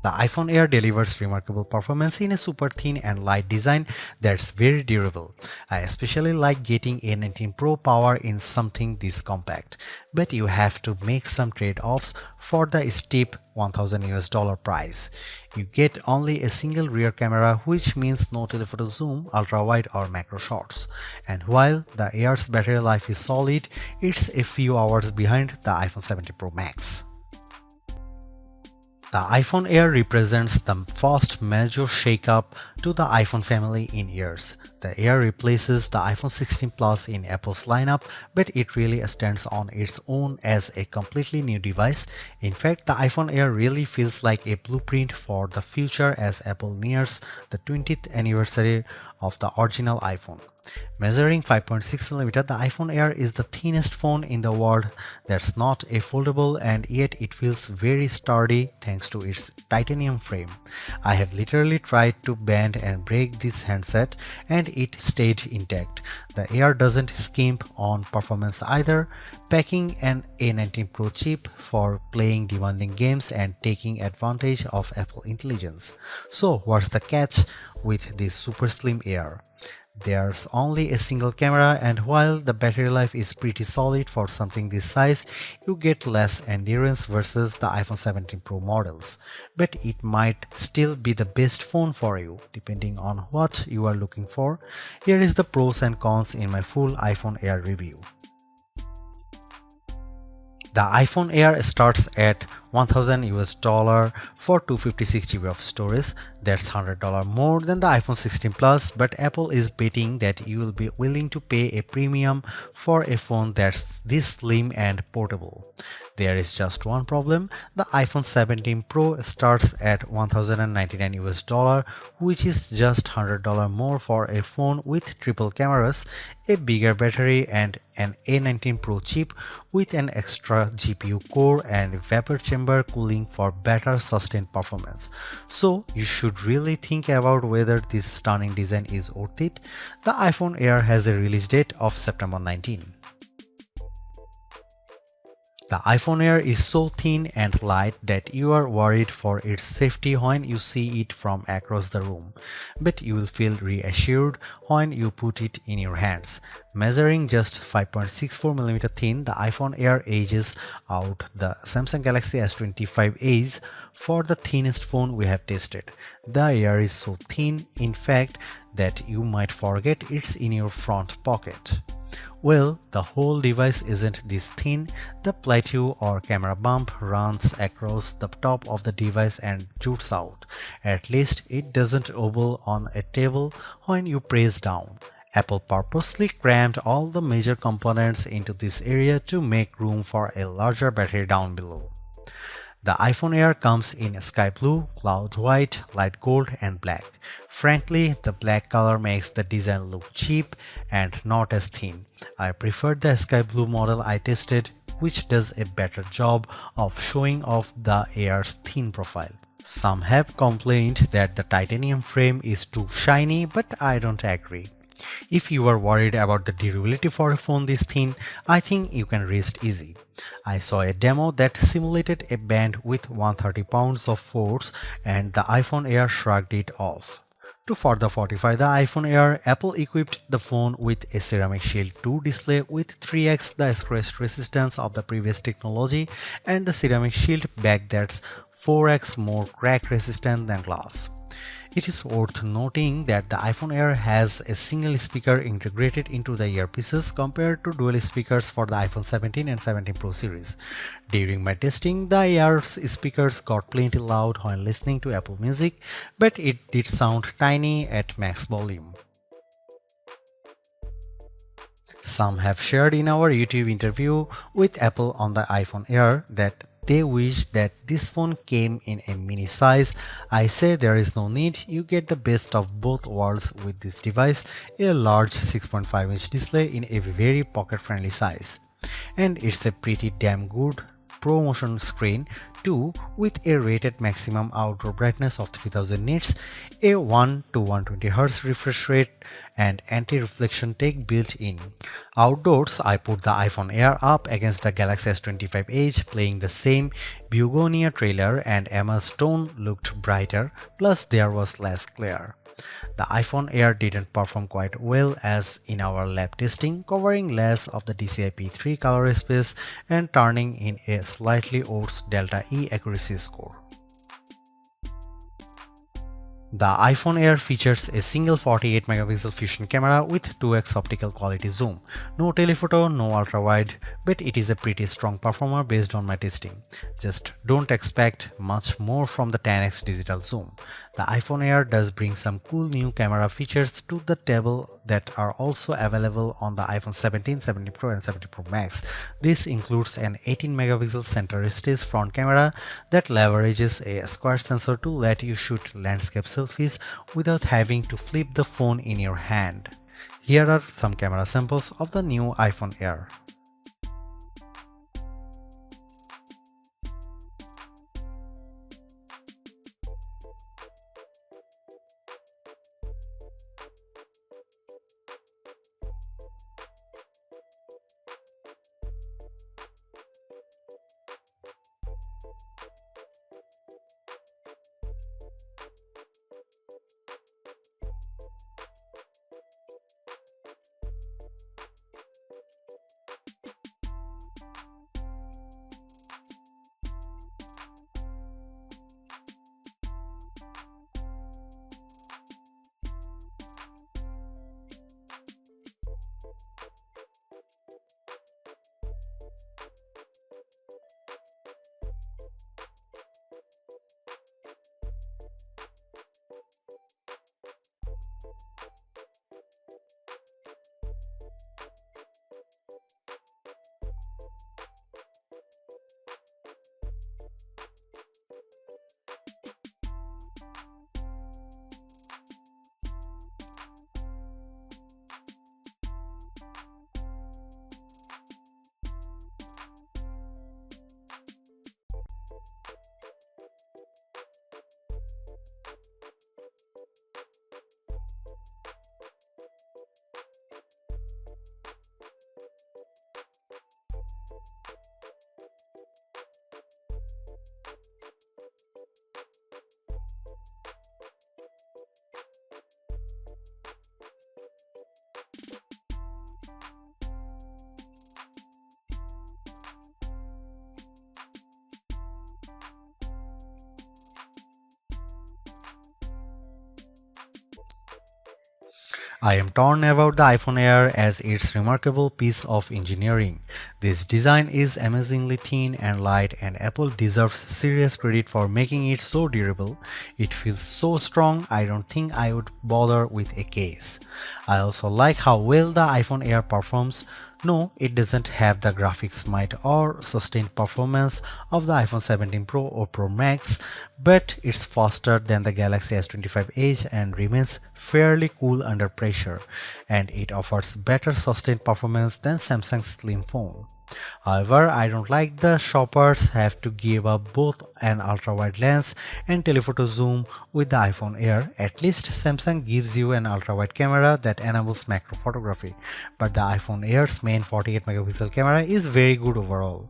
The iPhone Air delivers remarkable performance in a super thin and light design that's very durable. I especially like getting A19 Pro power in something this compact, but you have to make some trade-offs for the steep $1,000 price. You get only a single rear camera, which means no telephoto zoom, ultra-wide or macro shots. And while the Air's battery life is solid, it's a few hours behind the iPhone 17 Pro Max. The iPhone Air represents the first major shake-up to the iPhone family in years. The Air replaces the iPhone 16 Plus in Apple's lineup, but it really stands on its own as a completely new device. In fact, the iPhone Air really feels like a blueprint for the future as Apple nears the 20th anniversary of the original iPhone. Measuring 5.6mm, the iPhone Air is the thinnest phone in the world that's not a foldable, and yet it feels very sturdy thanks to its titanium frame. I have literally tried to bend and break this handset and it stayed intact. The Air doesn't skimp on performance either, packing an A19 Pro chip for playing demanding games and taking advantage of Apple intelligence. So what's the catch with this super slim Air? There's only a single camera, and while the battery life is pretty solid for something this size, you get less endurance versus the iPhone 17 Pro models. But it might still be the best phone for you, depending on what you are looking for. Here is the pros and cons in my full iPhone Air review. The iPhone Air starts at $1,000 for 256GB of storage. That's $100 more than the iPhone 16 Plus, but Apple is betting that you will be willing to pay a premium for a phone that's this slim and portable. There is just one problem. The iPhone 17 Pro starts at $1,099, which is just $100 more for a phone with triple cameras, a bigger battery, and an A19 Pro chip with an extra GPU core and vapor chamber cooling for better sustained performance. So you should really think about whether this stunning design is worth it. The iPhone Air has a release date of September 19. The iPhone Air is so thin and light that you are worried for its safety when you see it from across the room, but you will feel reassured when you put it in your hands. Measuring just 5.64mm thin, the iPhone Air edges out the Samsung Galaxy S25 Edge for the thinnest phone we have tested. The Air is so thin, in fact, that you might forget it's in your front pocket. Well, the whole device isn't this thin. The plateau or camera bump runs across the top of the device and jutes out. At least it doesn't wobble on a table when you press down. Apple purposely crammed all the major components into this area to make room for a larger battery down below. The iPhone Air comes in sky blue, cloud white, light gold, and black. Frankly, the black color makes the design look cheap and not as thin. I preferred the sky blue model I tested, which does a better job of showing off the Air's thin profile. Some have complained that the titanium frame is too shiny, but I don't agree. If you are worried about the durability for a phone this thin, I think you can rest easy. I saw a demo that simulated a band with 130 pounds of force, and the iPhone Air shrugged it off. To further fortify the iPhone Air, Apple equipped the phone with a Ceramic Shield 2 display with 3x the scratch resistance of the previous technology and the Ceramic Shield back that's 4x more crack resistant than glass. It is worth noting that the iPhone Air has a single speaker integrated into the earpieces compared to dual speakers for the iPhone 17 and 17 Pro series. During my testing, the Air's speakers got plenty loud when listening to Apple Music, but it did sound tiny at max volume. Some have shared in our YouTube interview with Apple on the iPhone Air that they wish that this phone came in a mini size. I say there is no need, you get the best of both worlds with this device, a large 6.5-inch display in a very pocket-friendly size. And it's a pretty damn good ProMotion screen, 2 with a rated maximum outdoor brightness of 3000 nits, a 1 to 120 Hz refresh rate, and anti-reflection tech built in. Outdoors, I put the iPhone Air up against the Galaxy S25 Edge, playing the same Begonia trailer, and Emma's tone looked brighter, plus there was less glare. The iPhone Air didn't perform quite well as in our lab testing, covering less of the DCI-P3 color space and turning in a slightly worse Delta E accuracy score. The iPhone Air features a single 48 megapixel fusion camera with 2x optical quality zoom. No telephoto, no ultra-wide, but it is a pretty strong performer based on my testing. Just don't expect much more from the 10x digital zoom. The iPhone Air does bring some cool new camera features to the table that are also available on the iPhone 17, 17 Pro and 17 Pro Max. This includes an 18 megapixel center stage front camera that leverages a square sensor to let you shoot landscape selfies without having to flip the phone in your hand. Here are some camera samples of the new iPhone Air. I am torn about the iPhone Air as its remarkable piece of engineering. This design is amazingly thin and light, and Apple deserves serious credit for making it so durable. It feels so strong, I don't think I would bother with a case. I also like how well the iPhone Air performs. No, it doesn't have the graphics might or sustained performance of the iPhone 17 Pro or Pro Max, but it's faster than the Galaxy S25 Edge and remains fairly cool under pressure, and it offers better sustained performance than Samsung's slim phone. However, I don't like the shoppers have to give up both an ultra-wide lens and telephoto zoom with the iPhone Air. At least Samsung gives you an ultra-wide camera that enables macro photography, but the iPhone Air's main 48 megapixel camera is very good overall.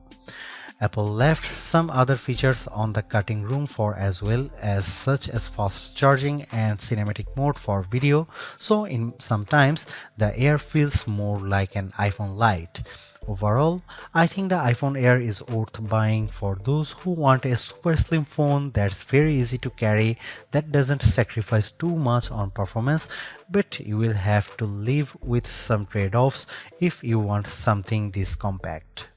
Apple left some other features on the cutting room floor as well, as such as fast charging and cinematic mode for video, so sometimes the Air feels more like an iPhone Lite. Overall, I think the iPhone Air is worth buying for those who want a super slim phone that's very easy to carry, that doesn't sacrifice too much on performance, but you will have to live with some trade-offs if you want something this compact.